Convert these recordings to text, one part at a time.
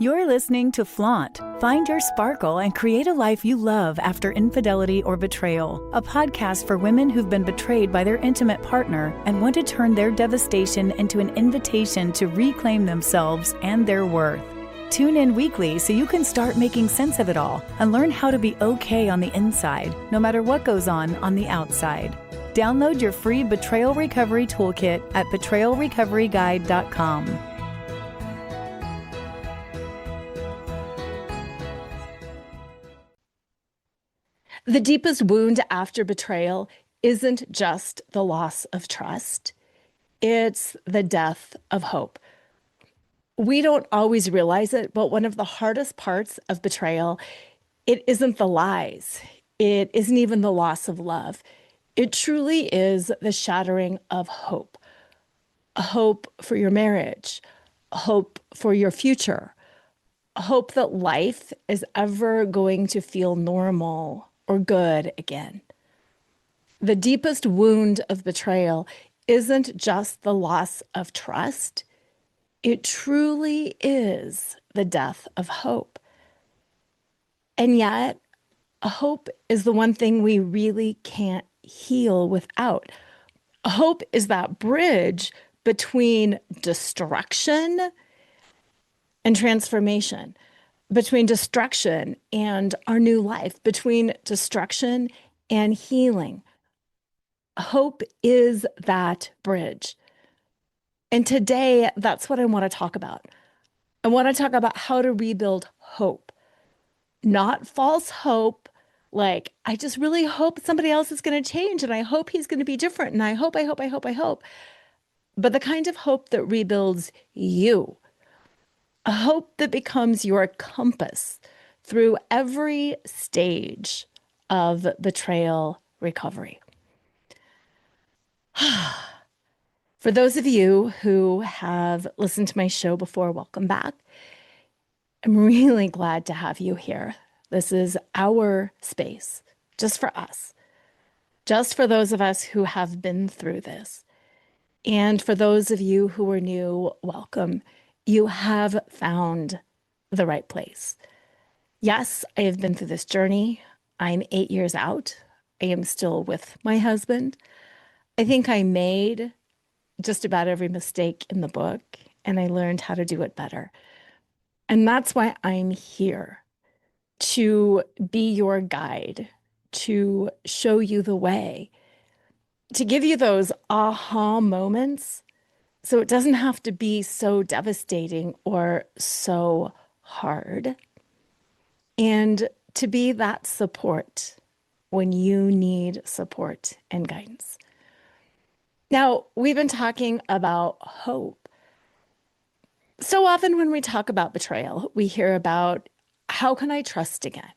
You're listening to Flaunt. Find your sparkle and create a life you love after infidelity or betrayal. A podcast for women who've been betrayed by their intimate partner and want to turn their devastation into an invitation to reclaim themselves and their worth. Tune in weekly so you can start making sense of it all and learn how to be okay on the inside, no matter what goes on the outside. Download your free Betrayal Recovery Toolkit at betrayalrecoveryguide.com. The deepest wound after betrayal isn't just the loss of trust. It's the death of hope. We don't always realize it, but one of the hardest parts of betrayal, it isn't the lies. It isn't even the loss of love. It truly is the shattering of hope. A hope for your marriage, a hope for your future, a hope that life is ever going to feel normal or good again. The deepest wound of betrayal isn't just the loss of trust. It truly is the death of hope. And yet, hope is the one thing we really can't heal without. Hope is that bridge between destruction and transformation, between destruction and our new life, between destruction and healing. Hope is that bridge. And today, that's what I want to talk about. I want to talk about how to rebuild hope, not false hope. Like, I just really hope somebody else is going to change, and I hope he's going to be different, and I hope. But the kind of hope that rebuilds you, a hope that becomes your compass through every stage of betrayal recovery. For those of you who have listened to my show before, welcome back. I'm really glad to have you here. This is our space, just for us, just for those of us who have been through this. And for those of you who are new, welcome. You have found the right place. Yes, I have been through this journey. I'm 8 years out. I am still with my husband. I think I made just about every mistake in the book, and I learned how to do it better. And that's why I'm here, to be your guide, to show you the way, to give you those aha moments so it doesn't have to be so devastating or so hard, and to be that support when you need support and guidance. Now, we've been talking about hope. So often when we talk about betrayal, we hear about, how can I trust again?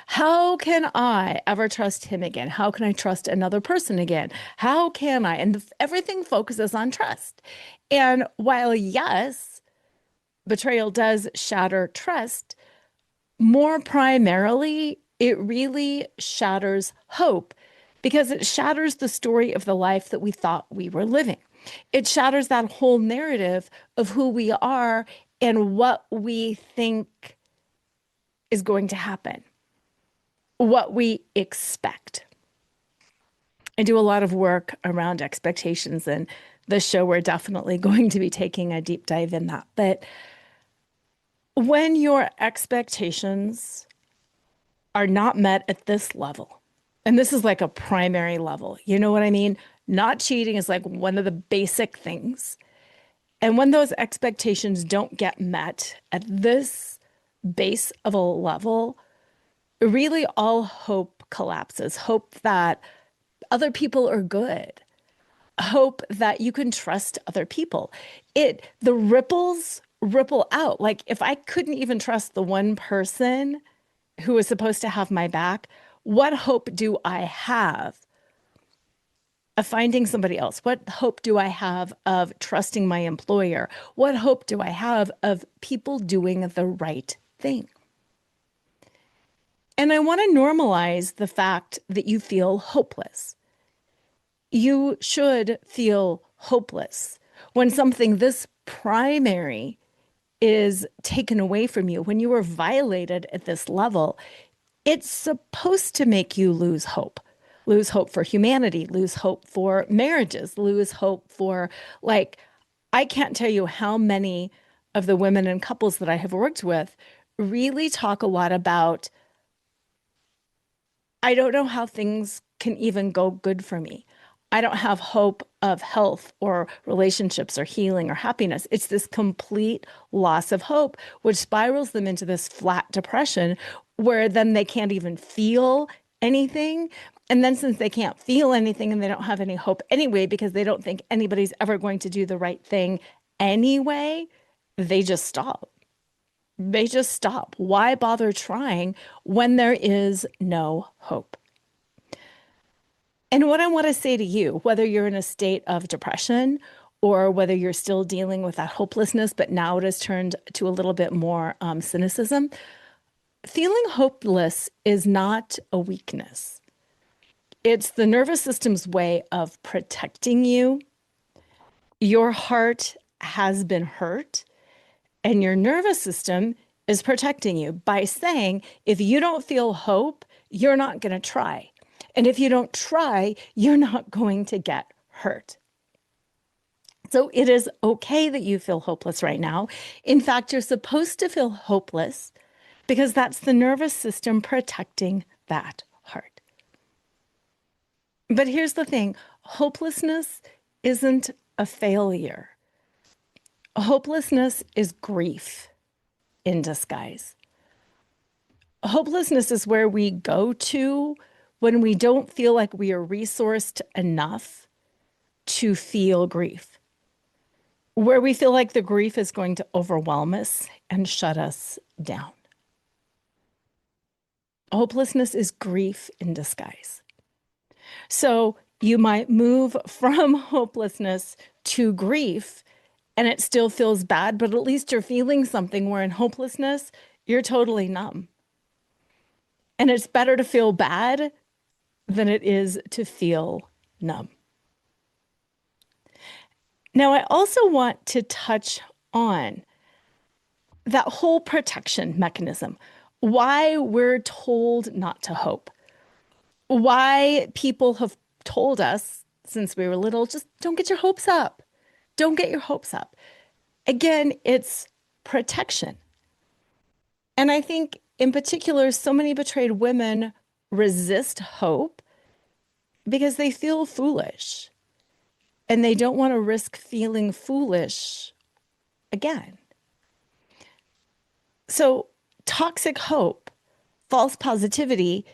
How can I ever trust him again? How can I trust another person again? How can I? And everything focuses on trust. And while, yes, betrayal does shatter trust, more primarily, it really shatters hope, because it shatters the story of the life that we thought we were living. It shatters that whole narrative of who we are and what we think is going to happen, what we expect. I do a lot of work around expectations, and this show, we're definitely going to be taking a deep dive in that. But when your expectations are not met at this level, and this is like a primary level, you know what I mean? Not cheating is like one of the basic things. And when those expectations don't get met at this base of a level, really all hope collapses. Hope that other people are good. Hope that you can trust other people. The ripples ripple out. Like, if I couldn't even trust the one person who was supposed to have my back, what hope do I have of finding somebody else? What hope do I have of trusting my employer? What hope do I have of people doing the right thing? And I want to normalize the fact that you feel hopeless. You should feel hopeless when something this primary is taken away from you, when you are violated at this level, it's supposed to make you lose hope for humanity, lose hope for marriages, lose hope for, like, I can't tell you how many of the women and couples that I have worked with really talk a lot about, I don't know how things can even go good for me. I don't have hope of health or relationships or healing or happiness. It's this complete loss of hope, which spirals them into this flat depression where then they can't even feel anything. And then since they can't feel anything and they don't have any hope anyway, because they don't think anybody's ever going to do the right thing anyway, they just stop. They just stop. Why bother trying when there is no hope? And what I want to say to you, whether you're in a state of depression or whether you're still dealing with that hopelessness, but now it has turned to a little bit more cynicism, feeling hopeless is not a weakness. It's the nervous system's way of protecting you. Your heart has been hurt, and your nervous system is protecting you by saying, if you don't feel hope, you're not going to try. And if you don't try, you're not going to get hurt. So it is okay that you feel hopeless right now. In fact, you're supposed to feel hopeless because that's the nervous system protecting that heart. But here's the thing, hopelessness isn't a failure. Hopelessness is grief in disguise. Hopelessness is where we go to when we don't feel like we are resourced enough to feel grief, where we feel like the grief is going to overwhelm us and shut us down. Hopelessness is grief in disguise. So you might move from hopelessness to grief and it still feels bad, but at least you're feeling something, where in hopelessness, you're totally numb. And it's better to feel bad than it is to feel numb. Now, I also want to touch on that whole protection mechanism, why we're told not to hope, why people have told us since we were little, just don't get your hopes up. Don't get your hopes up. Again, it's protection. And I think in particular, so many betrayed women resist hope because they feel foolish and they don't want to risk feeling foolish again. So toxic hope, false positivity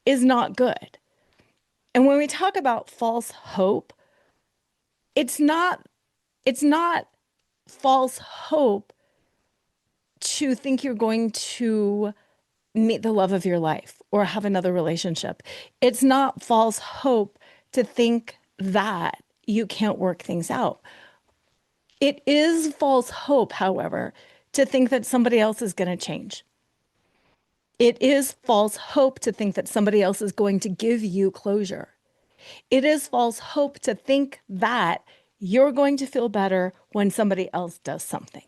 is not good. And when we talk about false hope, it's not false hope to think you're going to meet the love of your life or have another relationship. It's not false hope to think that you can't work things out. It is false hope, however, to think that somebody else is going to change. It is false hope to think that somebody else is going to give you closure. It is false hope to think that you're going to feel better when somebody else does something.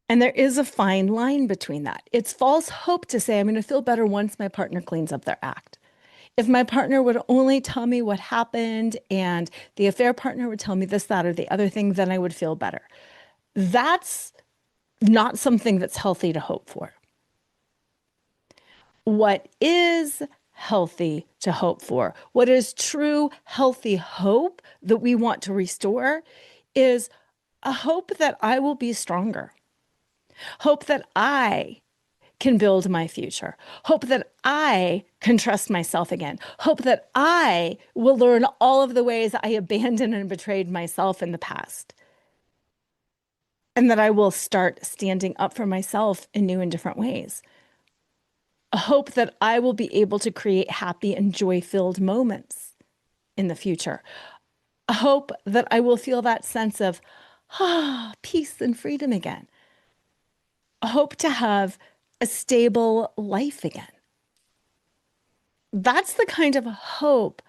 And there is a fine line between that. It's false hope to say, I'm going to feel better once my partner cleans up their act. If my partner would only tell me what happened and the affair partner would tell me this, that, or the other thing, then I would feel better. That's not something that's healthy to hope for. What is healthy to hope for, what is true, healthy hope that we want to restore, is a hope that I will be stronger. Hope that I can build my future. Hope that I can trust myself again. Hope that I will learn all of the ways I abandoned and betrayed myself in the past. And that I will start standing up for myself in new and different ways. A hope that I will be able to create happy and joy-filled moments in the future. A hope that I will feel that sense of peace and freedom again. A hope to have a stable life again. That's the kind of hope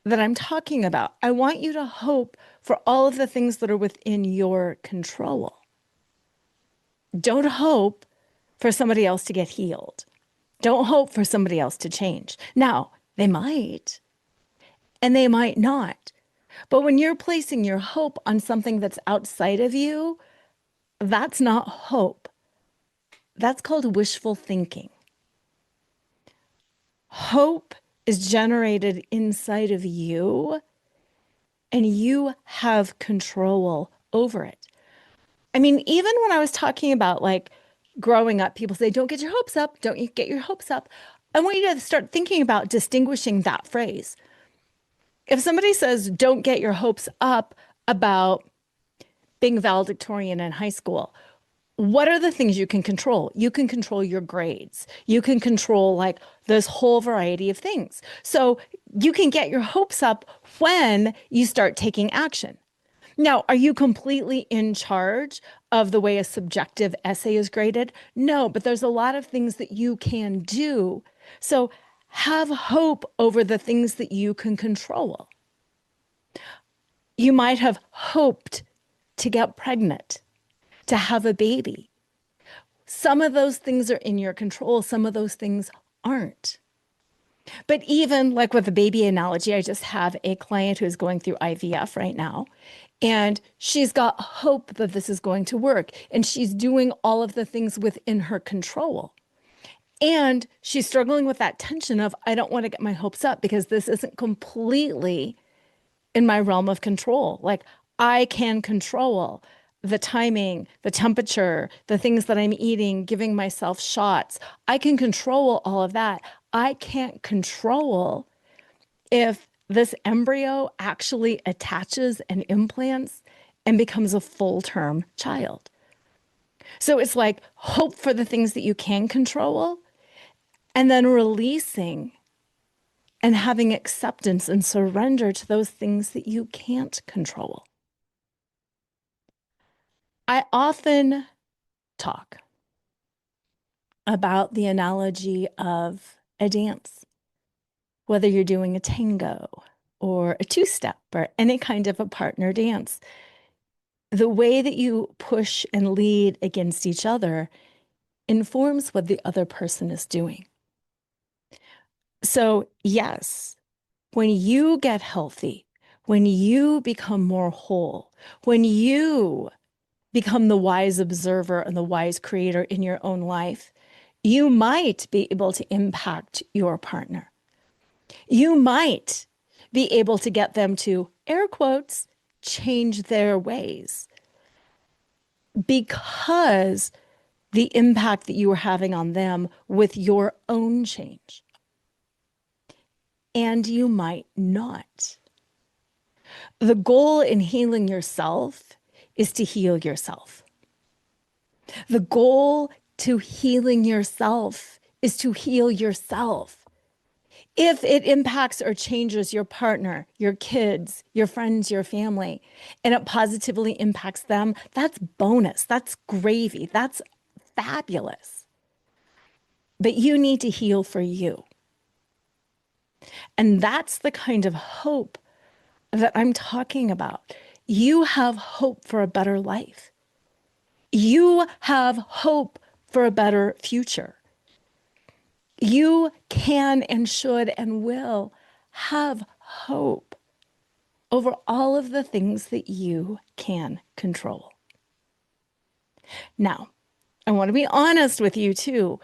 that I'm talking about. I want you to hope for all of the things that are within your control. Don't hope for somebody else to get healed. Don't hope for somebody else to change. Now, they might, and they might not. But when you're placing your hope on something that's outside of you, that's not hope. That's called wishful thinking. Hope is generated inside of you, and you have control over it. I mean, even when I was talking about like growing up, people say, don't get your hopes up, don't you get your hopes up. I want you to start thinking about distinguishing that phrase. If somebody says, don't get your hopes up about being valedictorian in high school, what are the things you can control? You can control your grades. You can control like this whole variety of things. So you can get your hopes up when you start taking action. Now, are you completely in charge of the way a subjective essay is graded? No, but there's a lot of things that you can do. So have hope over the things that you can control. You might have hoped to get pregnant, to have a baby. Some of those things are in your control. Some of those things aren't. But even like with the baby analogy, I just have a client who's going through IVF right now, and she's got hope that this is going to work. And she's doing all of the things within her control. And she's struggling with that tension of, I don't want to get my hopes up because this isn't completely in my realm of control. Like I can control the timing, the temperature, the things that I'm eating, giving myself shots. I can control all of that. I can't control if this embryo actually attaches and implants and becomes a full-term child. So it's like hope for the things that you can control and then releasing and having acceptance and surrender to those things that you can't control. I often talk about the analogy of a dance, whether you're doing a tango or a two-step or any kind of a partner dance. The way that you push and lead against each other informs what the other person is doing. So yes, when you get healthy, when you become more whole, when you become the wise observer and the wise creator in your own life, you might be able to impact your partner. You might be able to get them to, air quotes, change their ways because the impact that you are having on them with your own change. And you might not. The goal in healing yourself is to heal yourself. The goal to healing yourself is to heal yourself. If it impacts or changes your partner, your kids, your friends, your family, and it positively impacts them, that's bonus. That's gravy. That's fabulous. But you need to heal for you. And that's the kind of hope that I'm talking about. You have hope for a better life. You have hope for a better future. You can and should and will have hope over all of the things that you can control. Now, I want to be honest with you too.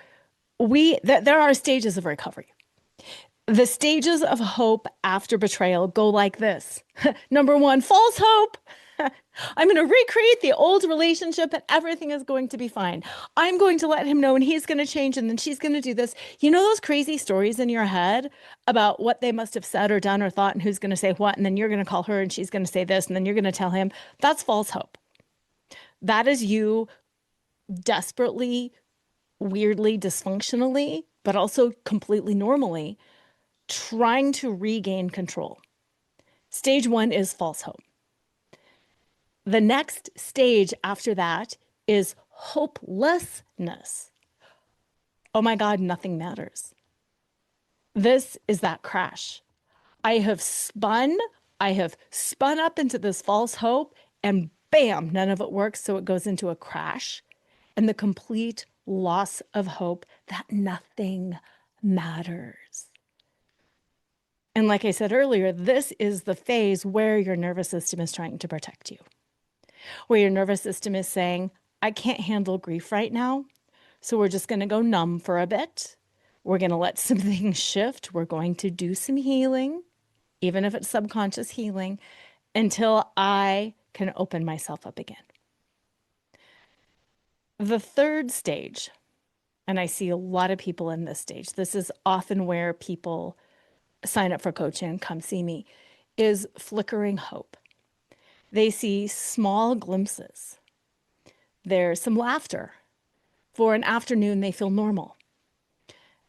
There are stages of recovery. The stages of hope after betrayal go like this. Number one, false hope. I'm going to recreate the old relationship and everything is going to be fine. I'm going to let him know and he's going to change and then she's going to do this. You know those crazy stories in your head about what they must have said or done or thought and who's going to say what, and then you're going to call her and she's going to say this and then you're going to tell him? That's false hope. That is you desperately, weirdly, dysfunctionally, but also completely normally trying to regain control. Stage one is false hope. The next stage after that is hopelessness. Oh my God, nothing matters. This is that crash. I have spun up into this false hope and bam, none of it works. So it goes into a crash. and the complete loss of hope that nothing matters. And like I said earlier, this is the phase where your nervous system is trying to protect you, where your nervous system is saying, I can't handle grief right now, so we're just going to go numb for a bit. We're going to let some things shift. We're going to do some healing, even if it's subconscious healing, until I can open myself up again. The third stage, and I see a lot of people in this stage, this is often where people sign up for coaching and come see me, is flickering hope. They see small glimpses. There's some laughter. For an afternoon, they feel normal.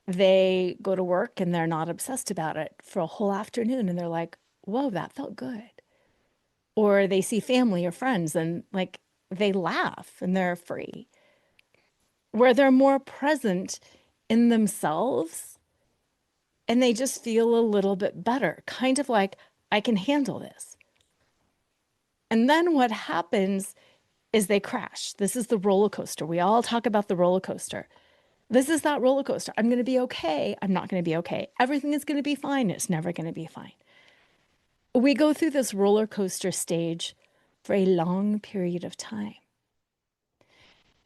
They go to work and they're not obsessed about it for a whole afternoon. And they're like, whoa, that felt good. Or they see family or friends and like they laugh and they're free. Where they're more present in themselves and they just feel a little bit better, kind of like, I can handle this. And then what happens is they crash. This is the roller coaster. We all talk about the roller coaster. This is that roller coaster. I'm going to be okay. I'm not going to be okay. Everything is going to be fine. It's never going to be fine. We go through this roller coaster stage for a long period of time.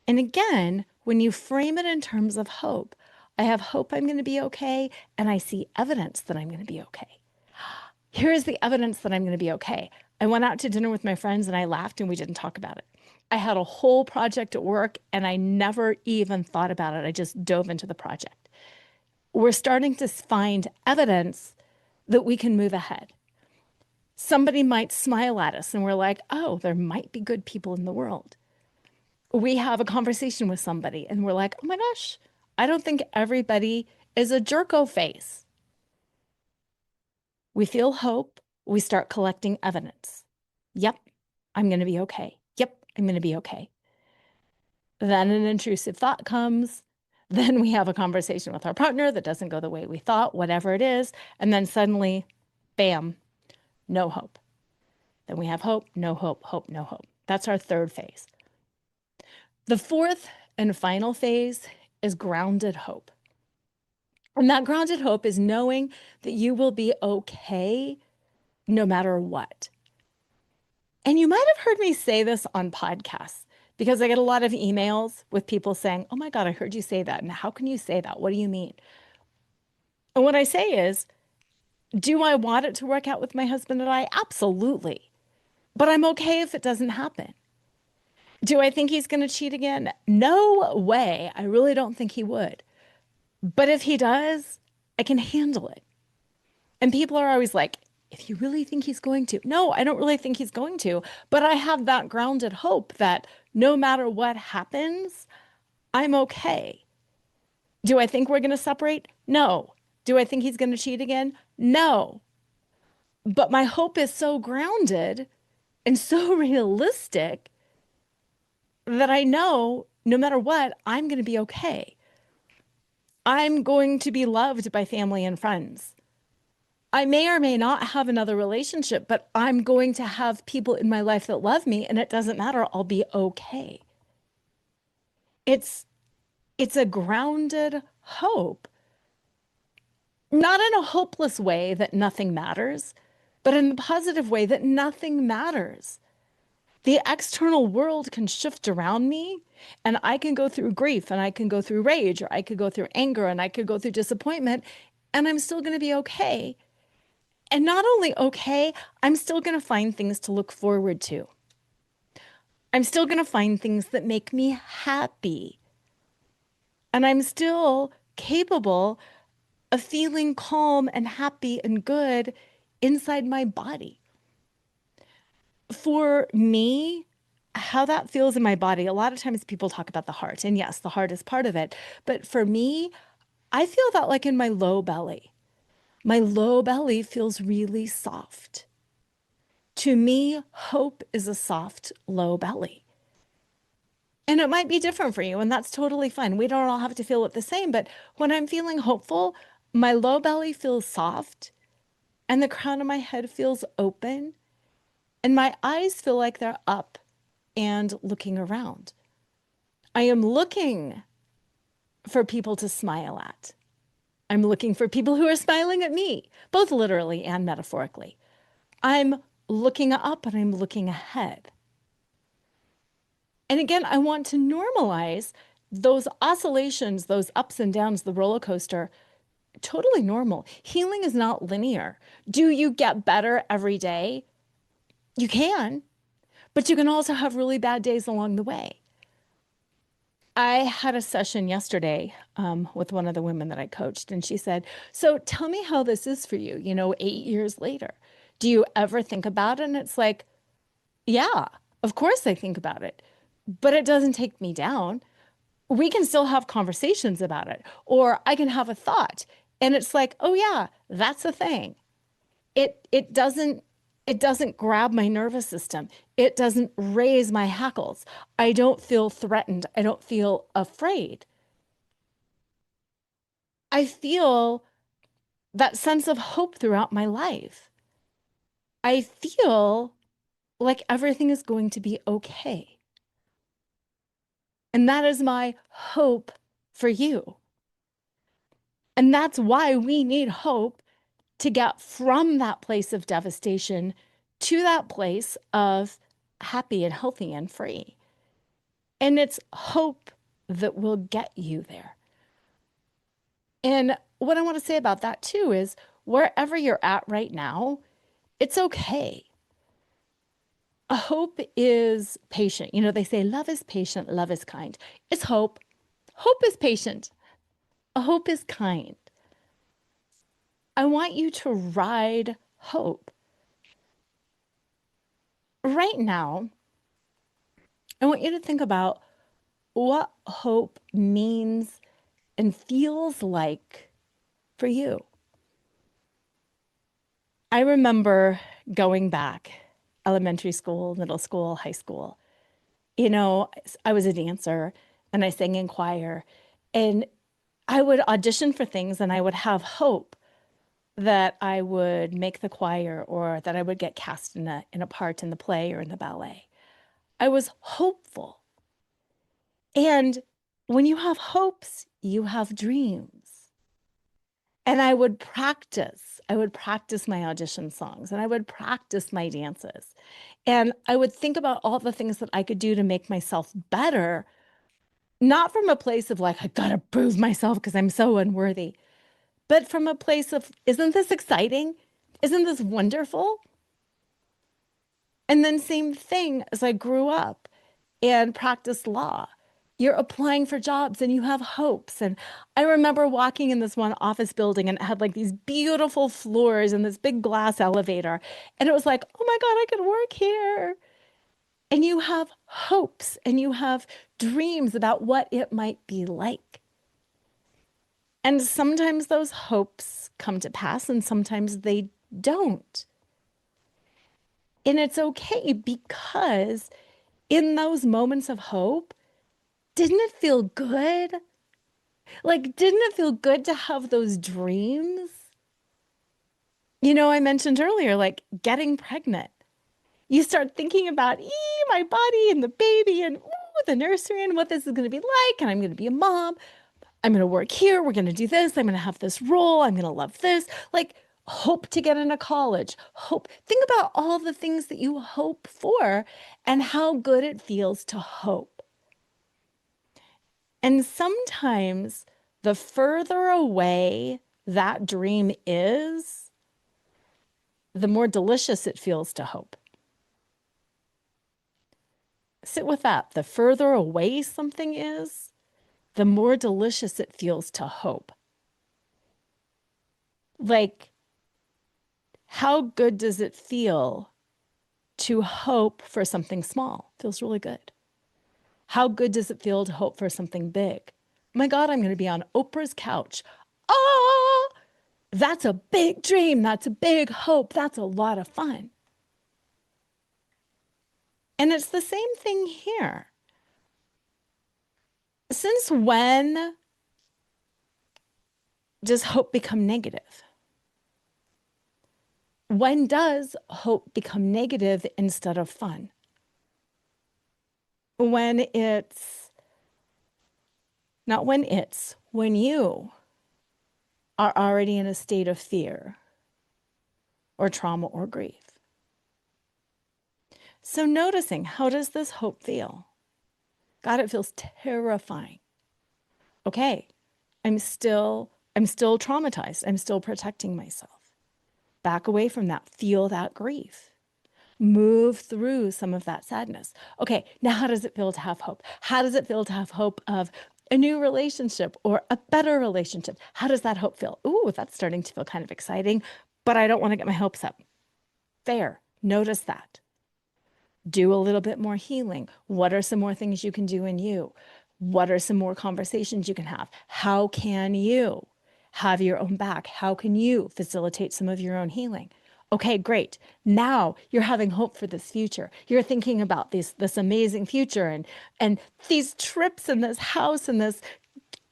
And again, when you frame it in terms of hope, I have hope I'm going to be okay, and I see evidence that I'm going to be okay. Here's the evidence that I'm going to be okay. I went out to dinner with my friends and I laughed and we didn't talk about it. I had a whole project at work and I never even thought about it. I just dove into the project. We're starting to find evidence that we can move ahead. Somebody might smile at us and we're like, oh, there might be good people in the world. We have a conversation with somebody and we're like, oh my gosh, I don't think everybody is a jerko face. We feel hope. We start collecting evidence. Yep, I'm going to be okay. Yep, I'm going to be okay. Then an intrusive thought comes. Then we have a conversation with our partner that doesn't go the way we thought, whatever it is. And then suddenly, bam, no hope. Then we have hope, no hope, hope, no hope. That's our third phase. The fourth and final phase is grounded hope. And that grounded hope is knowing that you will be okay no matter what. And you might have heard me say this on podcasts because I get a lot of emails with people saying, oh my God, I heard you say that. And how can you say that? What do you mean? And what I say is, do I want it to work out with my husband and I? Absolutely. But I'm okay if it doesn't happen. Do I think he's going to cheat again? No way. I really don't think he would. But if he does, I can handle it. And people are always like, if you really think he's going to. No, I don't really think he's going to. But I have that grounded hope that no matter what happens, I'm okay. Do I think we're going to separate? No. Do I think he's going to cheat again? No. But my hope is so grounded and so realistic that I know no matter what, I'm going to be okay. I'm going to be loved by family and friends. I may or may not have another relationship, but I'm going to have people in my life that love me, and it doesn't matter. I'll be okay. It's a grounded hope, not in a hopeless way that nothing matters, but in a positive way that nothing matters. The external world can shift around me, and I can go through grief, and I can go through rage, or I could go through anger, and I could go through disappointment, and I'm still going to be okay. And not only okay, I'm still going to find things to look forward to. I'm still going to find things that make me happy. And I'm still capable of feeling calm and happy and good inside my body. For me, how that feels in my body, a lot of times people talk about the heart. And yes, the heart is part of it. But for me, I feel that like in my low belly. My low belly feels really soft. To me, hope is a soft, low belly. And it might be different for you, and that's totally fine. We don't all have to feel it the same, but when I'm feeling hopeful, my low belly feels soft, and the crown of my head feels open, and my eyes feel like they're up and looking around. I am looking for people to smile at. I'm looking for people who are smiling at me, both literally and metaphorically. I'm looking up and I'm looking ahead. And again, I want to normalize those oscillations, those ups and downs, the roller coaster, totally normal. Healing is not linear. Do you get better every day? You can, but you can also have really bad days along the way. I had a session yesterday with one of the women that I coached, and she said, "So tell me how this is for you, 8 years later. Do you ever think about it?" And it's like, yeah, of course I think about it, but it doesn't take me down. We can still have conversations about it, or I can have a thought, and it's like, oh yeah, that's a thing. It doesn't grab my nervous system. It doesn't raise my hackles. I don't feel threatened. I don't feel afraid. I feel that sense of hope throughout my life. I feel like everything is going to be okay. And that is my hope for you. And that's why we need hope to get from that place of devastation to that place of happy and healthy and free. And it's hope that will get you there. And what I want to say about that too is wherever you're at right now, it's okay. A hope is patient. They say love is patient, love is kind. It's hope. Hope is patient. A hope is kind. I want you to ride hope. Right now, I want you to think about what hope means and feels like for you. I remember going back, elementary school, middle school, high school. I was a dancer and I sang in choir, and I would audition for things and I would have hope that I would make the choir or that I would get cast in a part in the play or in the ballet. I was hopeful. And when you have hopes, you have dreams. And I would practice. I would practice my audition songs and I would practice my dances. And I would think about all the things that I could do to make myself better, not from a place of like, I gotta prove myself because I'm so unworthy, but from a place of, isn't this exciting? Isn't this wonderful? And then same thing as I grew up and practiced law. You're applying for jobs and you have hopes. And I remember walking in this one office building and it had like these beautiful floors and this big glass elevator. And it was like, oh my God, I could work here. And you have hopes and you have dreams about what it might be like. And sometimes those hopes come to pass and sometimes they don't. And it's okay because in those moments of hope, didn't it feel good? Like, didn't it feel good to have those dreams? I mentioned earlier, like getting pregnant. You start thinking about, my body and the baby and the nursery and what this is going to be like. And I'm going to be a mom. I'm going to work here. We're going to do this. I'm going to have this role. I'm going to love this. Like, hope to get into college. Hope. Think about all the things that you hope for and how good it feels to hope. And sometimes the further away that dream is, the more delicious it feels to hope. Sit with that. The further away something is, the more delicious it feels to hope. Like, how good does it feel to hope for something small? Feels really good. How good does it feel to hope for something big? My God, I'm going to be on Oprah's couch. Oh, that's a big dream. That's a big hope. That's a lot of fun. And it's the same thing here. Since when does hope become negative? When does hope become negative instead of fun? When it's, not when you are already in a state of fear or trauma or grief. So noticing, how does this hope feel? God, it feels terrifying. Okay, I'm still traumatized. I'm still protecting myself. Back away from that. Feel that grief. Move through some of that sadness. Okay, now how does it feel to have hope? How does it feel to have hope of a new relationship or a better relationship? How does that hope feel? Ooh, that's starting to feel kind of exciting, but I don't want to get my hopes up. Fair. Notice that. Do a little bit more healing. What are some more things you can do in you? What are some more conversations you can have? How can you have your own back? How can you facilitate some of your own healing? Okay, great. Now you're having hope for this future. You're thinking about this amazing future and these trips and this house and this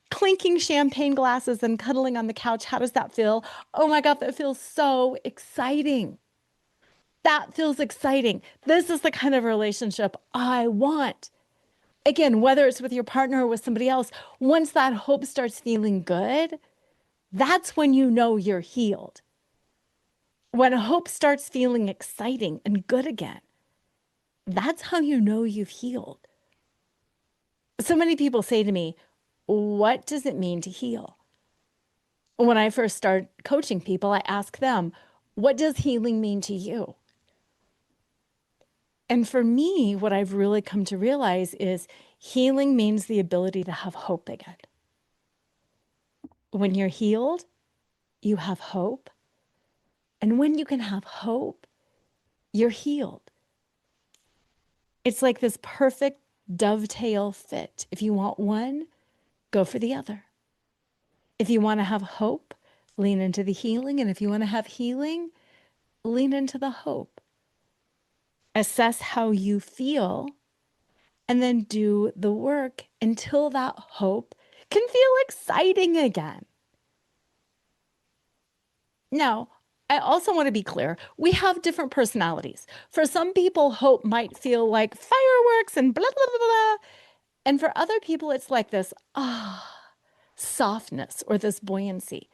clinking champagne glasses and cuddling on the couch. How does that feel? Oh my God, that feels so exciting. That feels exciting. This is the kind of relationship I want. Again, whether it's with your partner or with somebody else, once that hope starts feeling good, that's when you know you're healed. When hope starts feeling exciting and good again, that's how you know you've healed. So many people say to me, what does it mean to heal? When I first start coaching people, I ask them, what does healing mean to you? And for me, what I've really come to realize is healing means the ability to have hope again. When you're healed, you have hope. And when you can have hope, you're healed. It's like this perfect dovetail fit. If you want one, go for the other. If you want to have hope, lean into the healing. And if you want to have healing, lean into the hope. Assess how you feel and then do the work until that hope can feel exciting again. Now, I also want to be clear. We have different personalities. For some people, hope might feel like fireworks and blah, blah, blah, blah. And for other people, it's like this, softness or this buoyancy.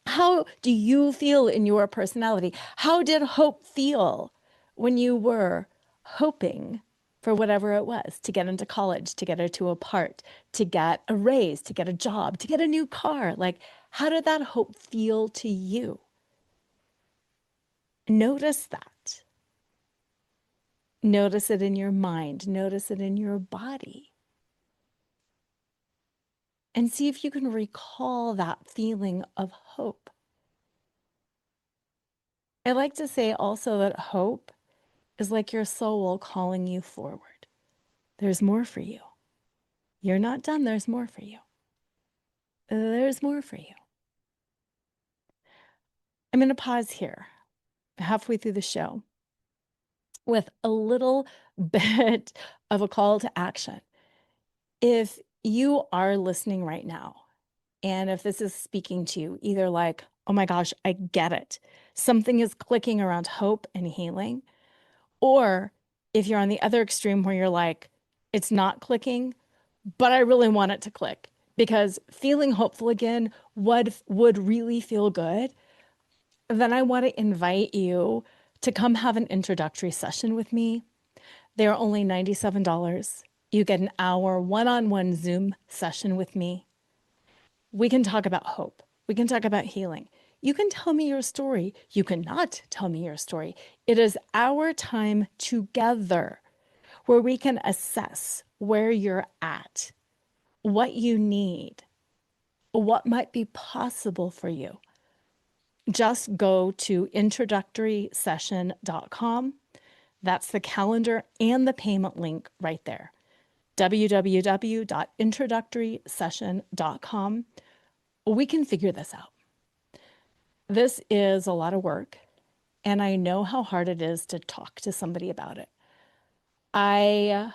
How do you feel in your personality? How did hope feel when you were hoping for whatever it was, to get into college, to get into a part, to get a raise, to get a job, to get a new car? Like, how did that hope feel to you? Notice that. Notice it in your mind. Notice it in your body. And see if you can recall that feeling of hope. I like to say also that hope is like your soul calling you forward. There's more for you. You're not done. There's more for you. There's more for you. I'm going to pause here halfway through the show with a little bit of a call to action. If you are listening right now, and if this is speaking to you, either like, oh my gosh, I get it, something is clicking around hope and healing, or if you're on the other extreme where you're like, it's not clicking, but I really want it to click because feeling hopeful again would really feel good, then I want to invite you to come have an introductory session with me. They're only $97. You get an hour one-on-one Zoom session with me. We can talk about hope. We can talk about healing. You can tell me your story. You cannot tell me your story. It is our time together where we can assess where you're at, what you need, what might be possible for you. Just go to introductorysession.com. That's the calendar and the payment link right there. www.introductorysession.com. We can figure this out. This is a lot of work, and I know how hard it is to talk to somebody about it. I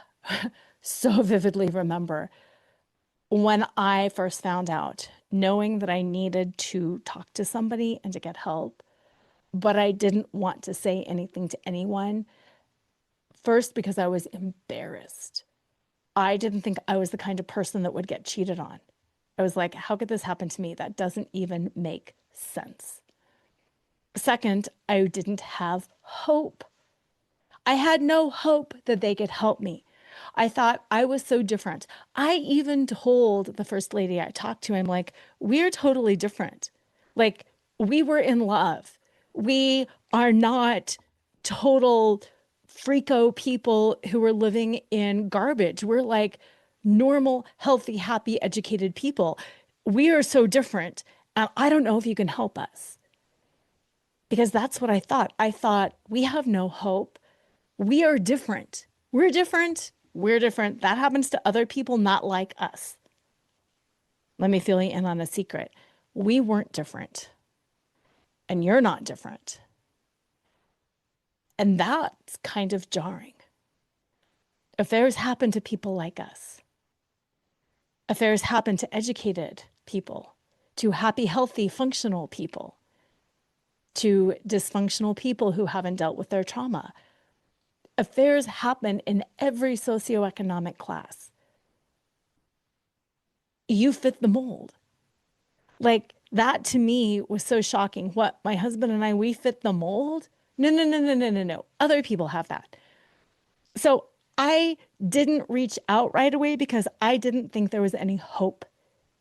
so vividly remember when I first found out, knowing that I needed to talk to somebody and to get help, but I didn't want to say anything to anyone. First, because I was embarrassed. I didn't think I was the kind of person that would get cheated on. I was like, how could this happen to me? That doesn't even make sense. Second, I didn't have hope. I had no hope that they could help me. I thought I was so different. I even told the first lady I talked to, I'm like, we're totally different. Like, we were in love. We are not total freako people who are living in garbage. We're like normal, healthy, happy, educated people. We are so different. And I don't know if you can help us. Because that's what I thought. I thought we have no hope. We are different. We're different. We're different. That happens to other people not like us. Let me fill you in on a secret. We weren't different. And you're not different. And that's kind of jarring. Affairs happen to people like us. Affairs happen to educated people, to happy, healthy, functional people, to dysfunctional people who haven't dealt with their trauma. Affairs happen in every socioeconomic class. You fit the mold. Like, that to me was so shocking. What, my husband and I, we fit the mold? No, no, no, no, no, no, no. Other people have that. So I didn't reach out right away because I didn't think there was any hope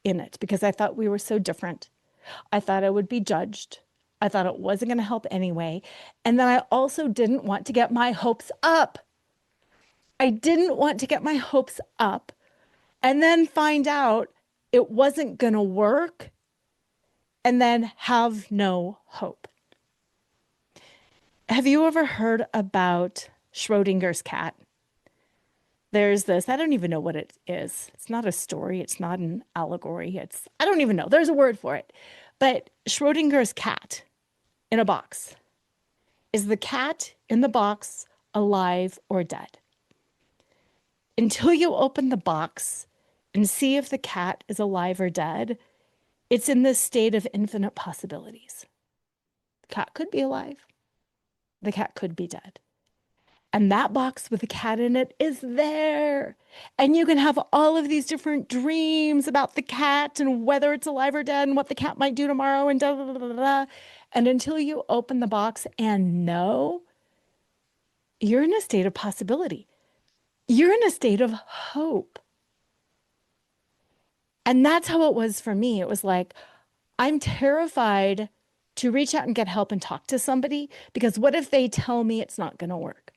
in it because I thought we were so different. I thought I would be judged. I thought it wasn't going to help anyway. And then I also didn't want to get my hopes up. I didn't want to get my hopes up and then find out it wasn't going to work and then have no hope. Have you ever heard about Schrodinger's cat? There's this, I don't even know what it is. It's not a story. It's not an allegory. I don't even know. There's a word for it. But Schrodinger's cat in a box. Is the cat in the box alive or dead? Until you open the box and see if the cat is alive or dead, it's in this state of infinite possibilities. The cat could be alive. The cat could be dead. And that box with the cat in it is there. And you can have all of these different dreams about the cat and whether it's alive or dead and what the cat might do tomorrow and da da da da da. And until you open the box and know, you're in a state of possibility. You're in a state of hope. And that's how it was for me. It was like, I'm terrified to reach out and get help and talk to somebody because what if they tell me it's not going to work?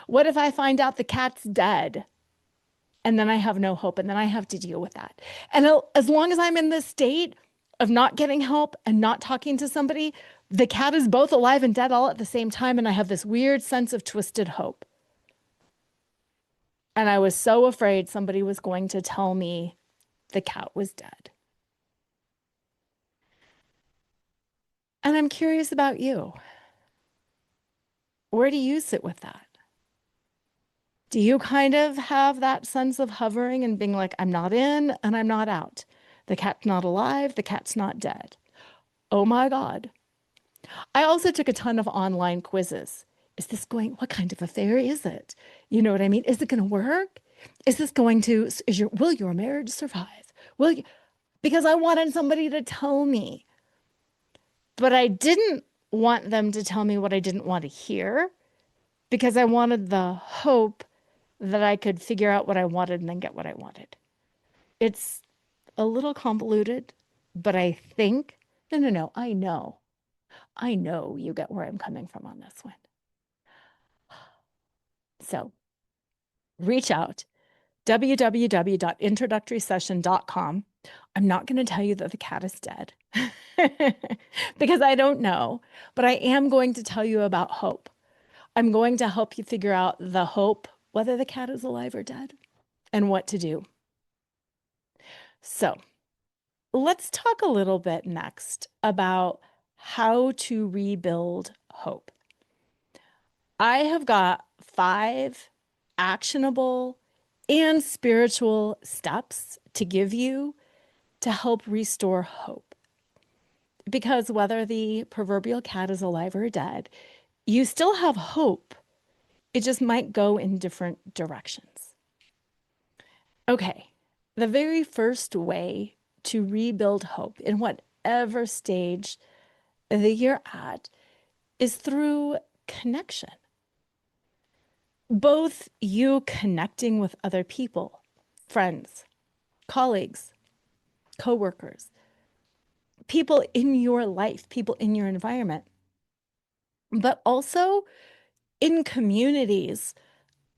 What if I find out the cat's dead and then I have no hope and then I have to deal with that? And as long as I'm in this state of not getting help and not talking to somebody, the cat is both alive and dead all at the same time. And I have this weird sense of twisted hope. And I was so afraid somebody was going to tell me the cat was dead. And I'm curious about you. Where do you sit with that? Do you kind of have that sense of hovering and being like, I'm not in and I'm not out. The cat's not alive. The cat's not dead. Oh my God. I also took a ton of online quizzes. Is this going, what kind of affair is it? You know what I mean? Is it going to work? Is this going to, will your marriage survive? Will you, because I wanted somebody to tell me, but I didn't want them to tell me what I didn't want to hear because I wanted the hope that I could figure out what I wanted and then get what I wanted. It's a little convoluted, but I think, no, I know you get where I'm coming from on this one. So reach out, www.introductorysession.com. I'm not going to tell you that the cat is dead because I don't know, but I am going to tell you about hope. I'm going to help you figure out the hope, whether the cat is alive or dead, and what to do. So let's talk a little bit next about how to rebuild hope. I have got 5 actionable and spiritual steps to give you to help restore hope. Because whether the proverbial cat is alive or dead, you still have hope. It just might go in different directions. Okay. The very first way to rebuild hope in whatever stage that you're at is through connection. Both you connecting with other people, friends, colleagues, coworkers, people in your life, people in your environment, but also in communities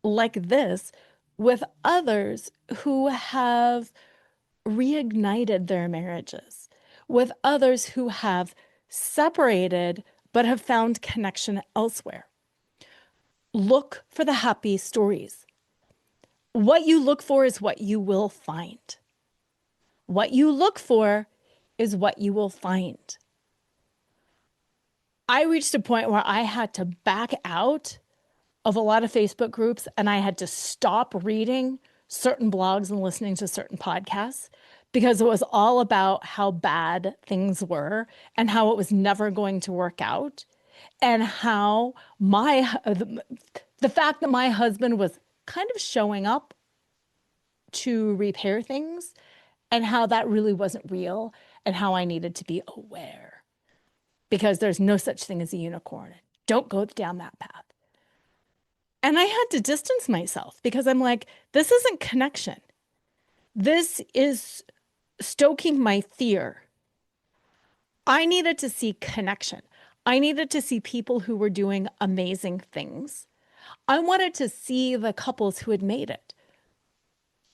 like this with others who have reignited their marriages, with others who have separated but have found connection elsewhere. Look for the happy stories. What you look for is what you will find. What you look for is what you will find. I reached a point where I had to back out of a lot of Facebook groups and I had to stop reading certain blogs and listening to certain podcasts because it was all about how bad things were and how it was never going to work out and how the fact that my husband was kind of showing up to repair things and how that really wasn't real and how I needed to be aware because there's no such thing as a unicorn. Don't go down that path. And I had to distance myself because I'm like, this isn't connection. This is stoking my fear. I needed to see connection. I needed to see people who were doing amazing things. I wanted to see the couples who had made it.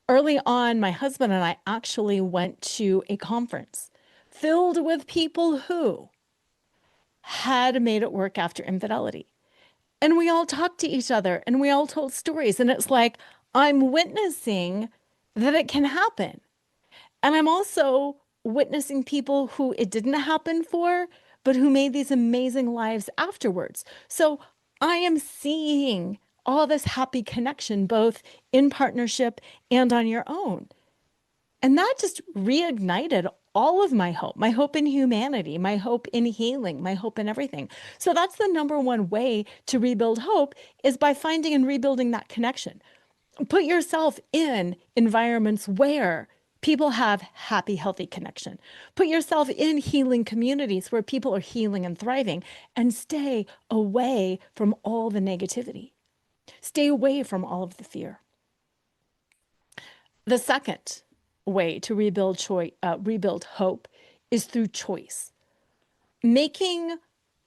Early on, my husband and I actually went to a conference filled with people who had made it work after infidelity. And we all talked to each other and we all told stories. And it's like, I'm witnessing that it can happen. And I'm also witnessing people who it didn't happen for, but who made these amazing lives afterwards. So I am seeing all this happy connection, both in partnership and on your own. And that just reignited all of my hope in humanity, my hope in healing, my hope in everything. So that's the number one way to rebuild hope is by finding and rebuilding that connection. Put yourself in environments where people have happy, healthy connection. Put yourself in healing communities where people are healing and thriving, and stay away from all the negativity. Stay away from all of the fear. The second way to rebuild hope is through choice. Making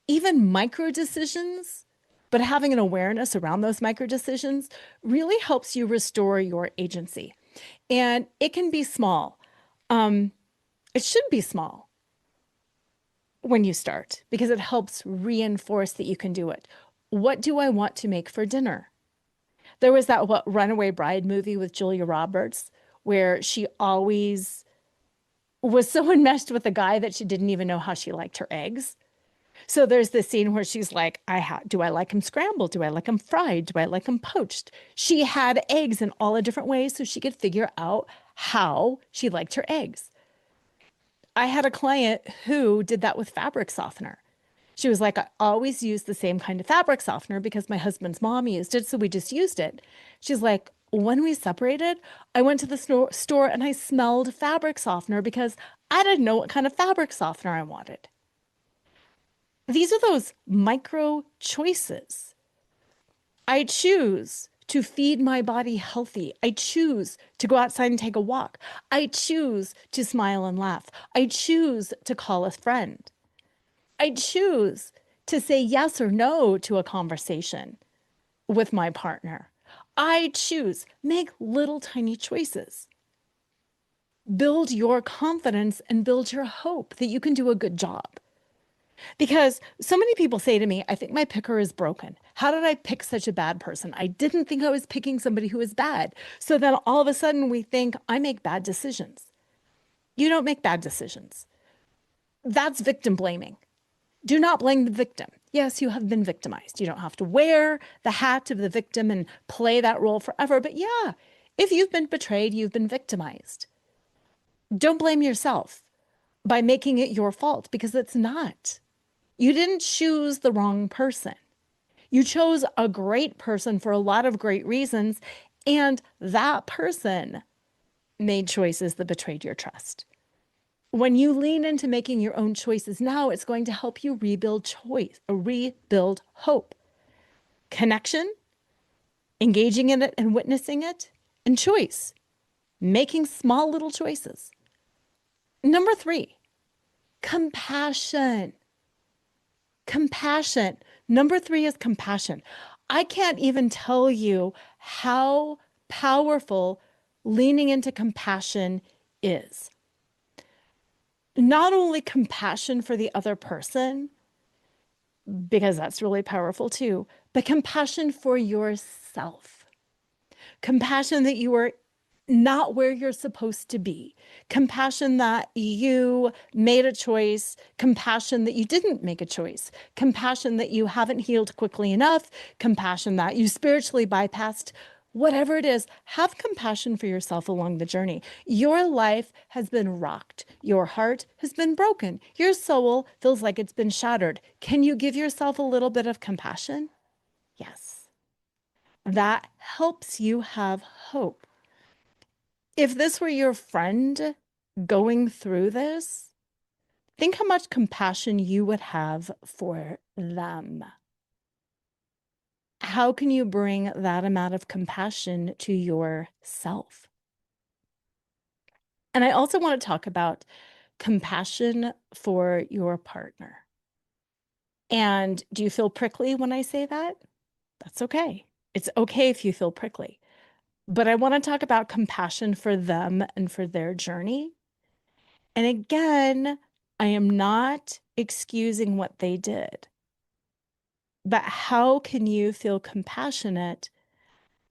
even micro decisions, but having an awareness around those micro decisions really helps you restore your agency. And it can be small. It should be small when you start because it helps reinforce that you can do it. What do I want to make for dinner? There was that Runaway Bride movie with Julia Roberts where she always was so enmeshed with the guy that she didn't even know how she liked her eggs. So there's this scene where she's like, do I like them scrambled? Do I like them fried? Do I like them poached? She had eggs in all the different ways so she could figure out how she liked her eggs. I had a client who did that with fabric softener. She was like, I always use the same kind of fabric softener because my husband's mom used it, so we just used it. She's like, when we separated, I went to the store and I smelled fabric softener because I didn't know what kind of fabric softener I wanted. These are those micro choices. I choose to feed my body healthy. I choose to go outside and take a walk. I choose to smile and laugh. I choose to call a friend. I choose to say yes or no to a conversation with my partner. I choose, make little tiny choices. Build your confidence and build your hope that you can do a good job. Because so many people say to me, I think my picker is broken. How did I pick such a bad person? I didn't think I was picking somebody who was bad. So then all of a sudden we think I make bad decisions. You don't make bad decisions. That's victim blaming. Do not blame the victim. Yes, you have been victimized. You don't have to wear the hat of the victim and play that role forever. But yeah, if you've been betrayed, you've been victimized. Don't blame yourself by making it your fault because it's not. You didn't choose the wrong person. You chose a great person for a lot of great reasons. And that person made choices that betrayed your trust. When you lean into making your own choices now, it's going to help you rebuild hope, connection, engaging in it and witnessing it, and choice, making small little choices. Number 3, compassion. Compassion. Number 3 is compassion. I can't even tell you how powerful leaning into compassion is. Not only compassion for the other person, because that's really powerful too, but compassion for yourself. Compassion that you are not where you're supposed to be. Compassion that you made a choice. Compassion that you didn't make a choice. Compassion that you haven't healed quickly enough. Compassion that you spiritually bypassed. Whatever it is, have compassion for yourself along the journey. Your life has been rocked. Your heart has been broken. Your soul feels like it's been shattered. Can you give yourself a little bit of compassion? Yes. That helps you have hope. If this were your friend going through this, think how much compassion you would have for them. How can you bring that amount of compassion to yourself? And I also want to talk about compassion for your partner. And do you feel prickly when I say that? That's okay. It's okay if you feel prickly. But I want to talk about compassion for them and for their journey. And again, I am not excusing what they did. But how can you feel compassionate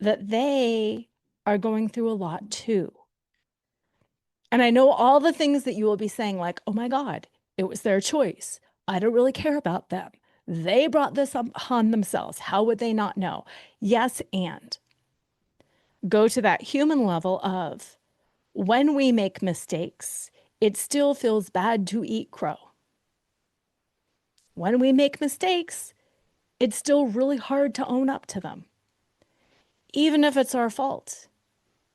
that they are going through a lot too? And I know all the things that you will be saying, like, oh my God, it was their choice. I don't really care about them. They brought this upon themselves. How would they not know? Yes, and go to that human level of when we make mistakes, it still feels bad to eat crow. When we make mistakes, it's still really hard to own up to them. Even if it's our fault,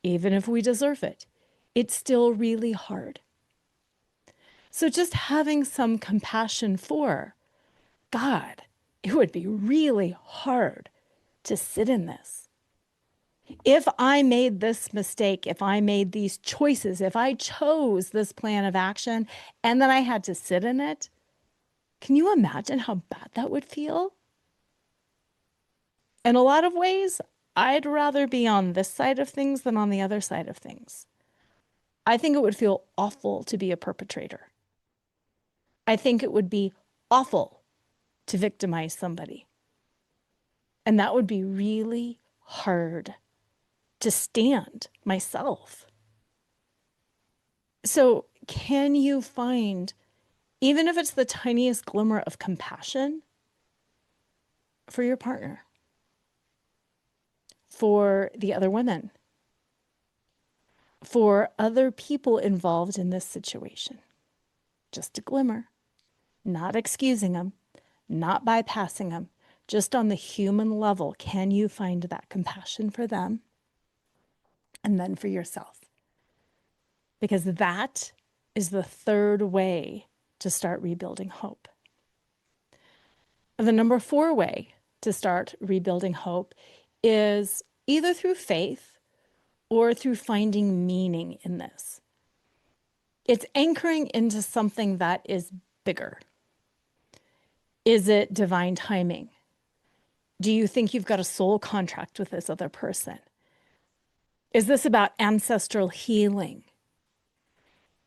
even if we deserve it, it's still really hard. So just having some compassion for God, it would be really hard to sit in this. If I made this mistake, if I made these choices, if I chose this plan of action and then I had to sit in it, can you imagine how bad that would feel? In a lot of ways, I'd rather be on this side of things than on the other side of things. I think it would feel awful to be a perpetrator. I think it would be awful to victimize somebody. And that would be really hard to stand myself. So can you find, even if it's the tiniest glimmer of compassion for your partner, for the other women, for other people involved in this situation? Just a glimmer, not excusing them, not bypassing them, just on the human level. Can you find that compassion for them? And then for yourself. Because that is the third way to start rebuilding hope. The number 4 way to start rebuilding hope is either through faith or through finding meaning in this. It's anchoring into something that is bigger. Is it divine timing? Do you think you've got a soul contract with this other person? Is this about ancestral healing?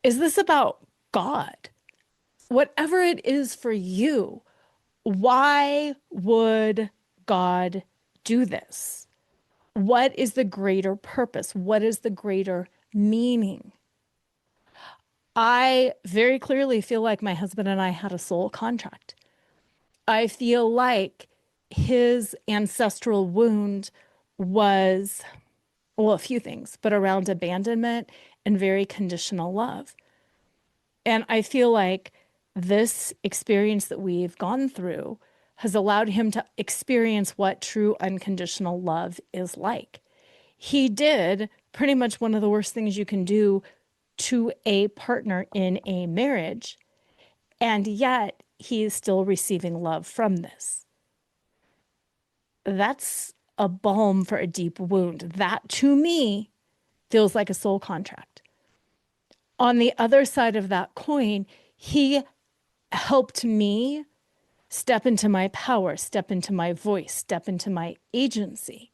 Is this about God? Whatever it is for you, why would God do this? What is the greater purpose? What is the greater meaning? I very clearly feel like my husband and I had a soul contract. I feel like his ancestral wound was, well, a few things, but around abandonment and very conditional love. And I feel like this experience that we've gone through has allowed him to experience what true unconditional love is like. He did pretty much one of the worst things you can do to a partner in a marriage, and yet he is still receiving love from this. That's a balm for a deep wound. That, to me, feels like a soul contract. On the other side of that coin, he helped me step into my power, step into my voice, step into my agency.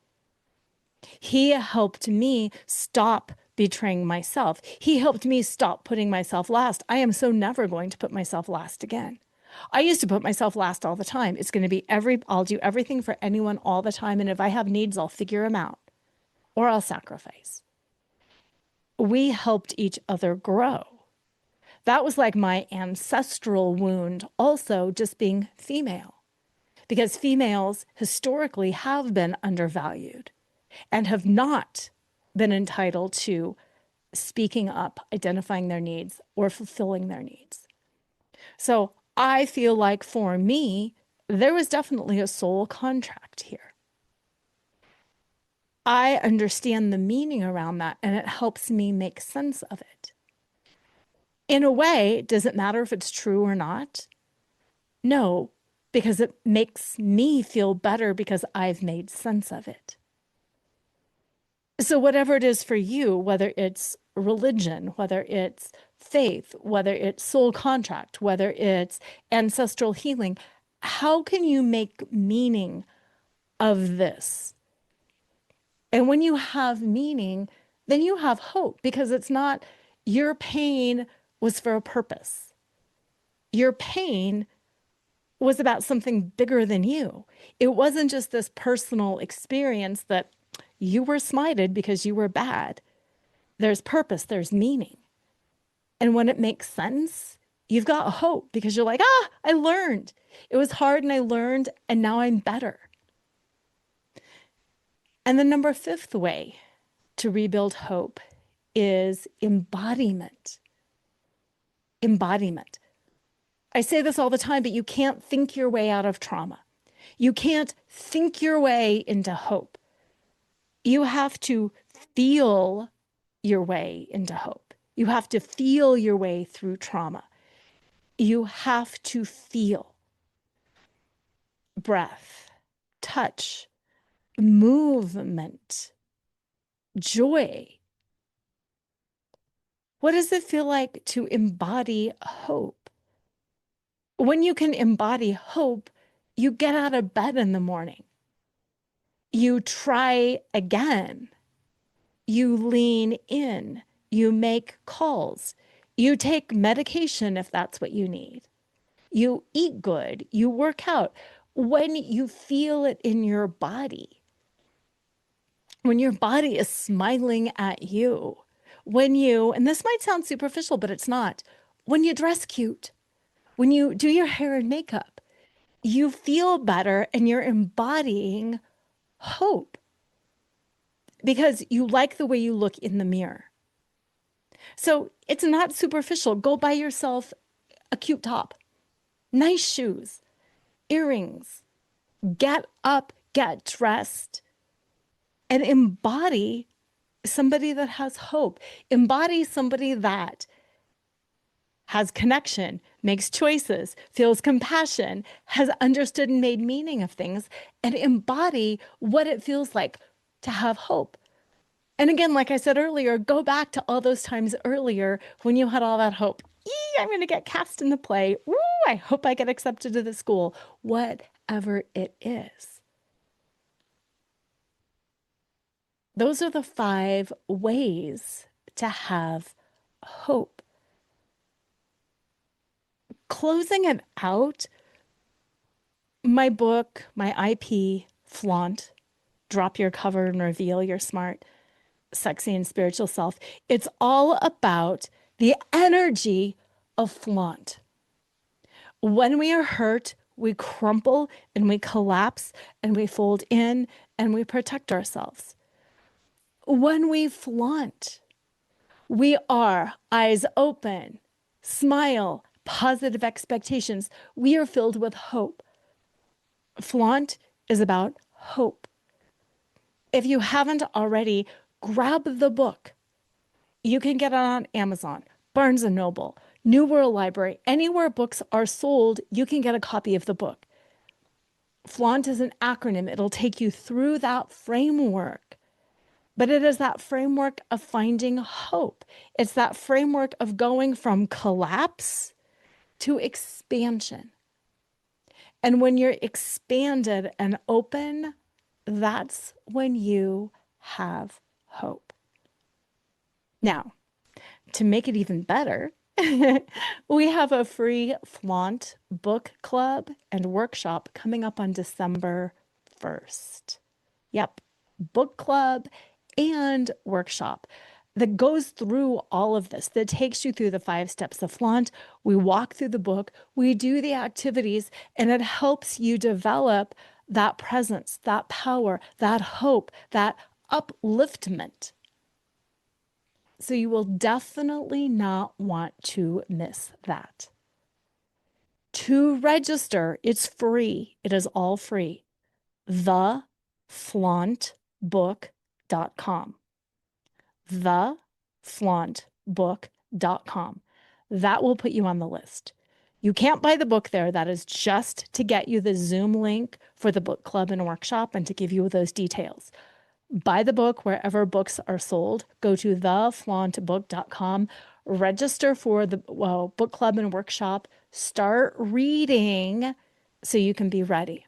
He helped me stop betraying myself. He helped me stop putting myself last. I am so never going to put myself last again. I used to put myself last all the time. It's going to be I'll do everything for anyone all the time. And if I have needs, I'll figure them out or I'll sacrifice. We helped each other grow. That was like my ancestral wound, also just being female, because females historically have been undervalued and have not been entitled to speaking up, identifying their needs, or fulfilling their needs. So I feel like for me, there was definitely a soul contract here. I understand the meaning around that, and it helps me make sense of it. In a way, does it matter if it's true or not? No, because it makes me feel better because I've made sense of it. So whatever it is for you, whether it's religion, whether it's faith, whether it's soul contract, whether it's ancestral healing, how can you make meaning of this? And when you have meaning, then you have hope, because it's not your pain was for a purpose. Your pain was about something bigger than you. It wasn't just this personal experience that you were smited because you were bad. There's purpose, there's meaning. And when it makes sense, you've got hope, because you're like, I learned. It was hard and I learned, and now I'm better. And the number 5th way to rebuild hope is embodiment. Embodiment. I say this all the time, but you can't think your way out of trauma. You can't think your way into hope. You have to feel your way into hope. You have to feel your way through trauma. You have to feel breath, touch, movement, joy. What does it feel like to embody hope? When you can embody hope, you get out of bed in the morning. You try again. You lean in. You make calls. You take medication if that's what you need. You eat good. You work out. When you feel it in your body, when your body is smiling at you, and this might sound superficial, but it's not, when you dress cute, when you do your hair and makeup, you feel better and you're embodying hope because you like the way you look in the mirror. So it's not superficial. Go buy yourself a cute top, nice shoes, earrings, get up, get dressed, and embody somebody that has hope. Embody somebody that has connection, makes choices, feels compassion, has understood and made meaning of things, and embody what it feels like to have hope. And again, like I said earlier, go back to all those times earlier when you had all that hope. I'm going to get cast in the play. Ooh, I hope I get accepted to the school. Whatever it is. Those are the 5 ways to have hope. Closing it out, my book, my IP, Flaunt, Drop Your Cover and Reveal Your Smart, Sexy and Spiritual Self. It's all about the energy of flaunt. When we are hurt, we crumple and we collapse and we fold in and we protect ourselves. When we flaunt, we are eyes open, smile, positive expectations. We are filled with hope. Flaunt is about hope. If you haven't already, grab the book. You can get it on Amazon, Barnes and Noble, New World Library, anywhere books are sold, you can get a copy of the book. Flaunt is an acronym. It'll take you through that framework. But it is that framework of finding hope. It's that framework of going from collapse to expansion. And when you're expanded and open, that's when you have hope. Now, to make it even better, we have a free Flaunt book club and workshop coming up on December 1st. Yep, book club and workshop that goes through all of this, that takes you through the 5 steps of Flaunt. We walk through the book, we do the activities, and it helps you develop that presence, that power, that hope, that upliftment. So you will definitely not want to miss that. To register, it's free. It is all free. theflauntbook.com. theflauntbook.com. That will put you on the list. You can't buy the book there. That is just to get you the Zoom link for the book club and workshop and to give you those details. Buy the book wherever books are sold. Go to theflauntbook.com. Register for the book club and workshop. Start reading so you can be ready.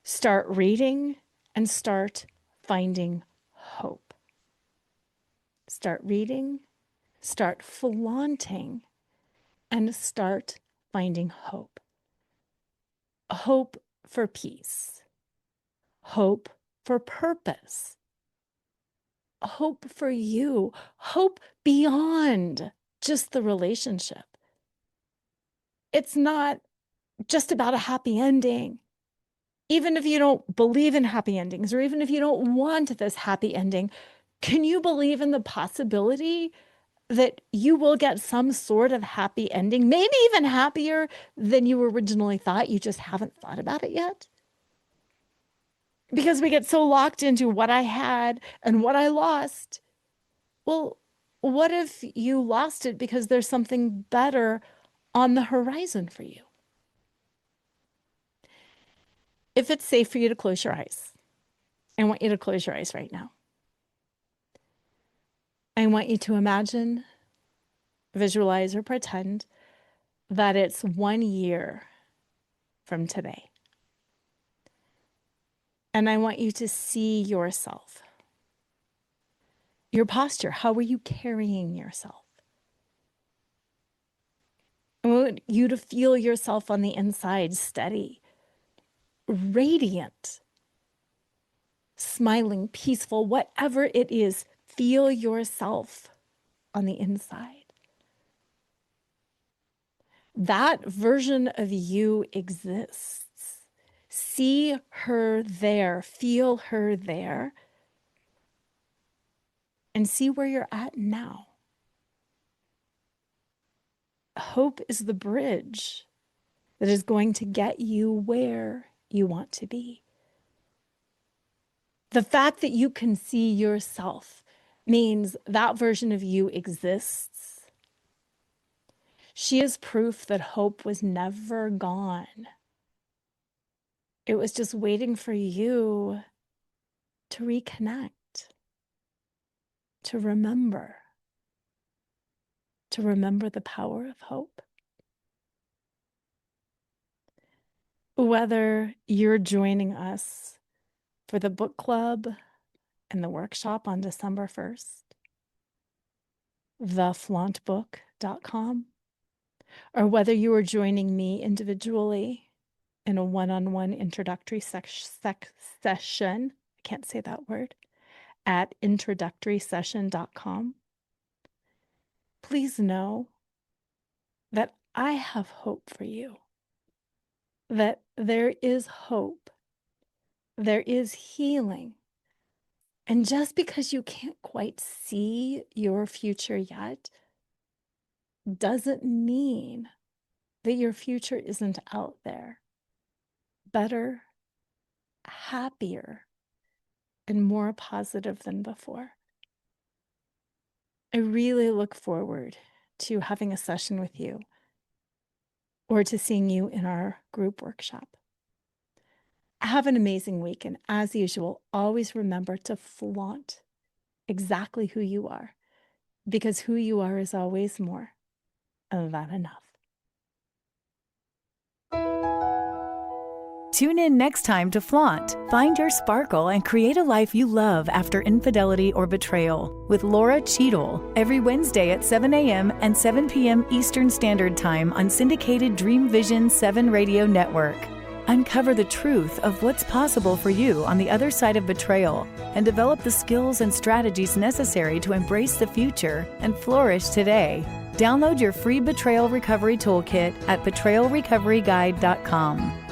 Start reading and start finding hope. Start reading, start flaunting, and start finding hope. Hope for peace. Hope for purpose. Hope for you. Hope beyond just the relationship. It's not just about a happy ending. Even if you don't believe in happy endings, or even if you don't want this happy ending, can you believe in the possibility that you will get some sort of happy ending, maybe even happier than you originally thought? You just haven't thought about it yet. Because we get so locked into what I had and what I lost. Well, what if you lost it because there's something better on the horizon for you? If it's safe for you to close your eyes, I want you to close your eyes right now. I want you to imagine, visualize, or pretend that it's 1 year from today. And I want you to see yourself. Your posture, how are you carrying yourself? I want you to feel yourself on the inside, steady, radiant, smiling, peaceful, whatever it is, feel yourself on the inside. That version of you exists. See her there, feel her there, and see where you're at now. Hope is the bridge that is going to get you where you want to be. The fact that you can see yourself means that version of you exists. She is proof that hope was never gone. It was just waiting for you to reconnect, to remember the power of hope. Whether you're joining us for the book club and the workshop on December 1st, theflauntbook.com, or whether you are joining me individually in a one-on-one introductory session, I can't say that word, at introductorysession.com, please know that I have hope for you, that there is hope, there is healing. And just because you can't quite see your future yet, doesn't mean that your future isn't out there. Better, happier, and more positive than before. I really look forward to having a session with you or to seeing you in our group workshop. Have an amazing week, and as usual, always remember to flaunt exactly who you are, because who you are is always more than enough. Tune in next time to Flaunt, find your sparkle, and create a life you love after infidelity or betrayal with Lora Cheadle every Wednesday at 7 a.m. and 7 p.m. Eastern Standard Time on syndicated Dream Vision 7 Radio Network. Uncover the truth of what's possible for you on the other side of betrayal and develop the skills and strategies necessary to embrace the future and flourish today. Download your free Betrayal Recovery Toolkit at betrayalrecoveryguide.com.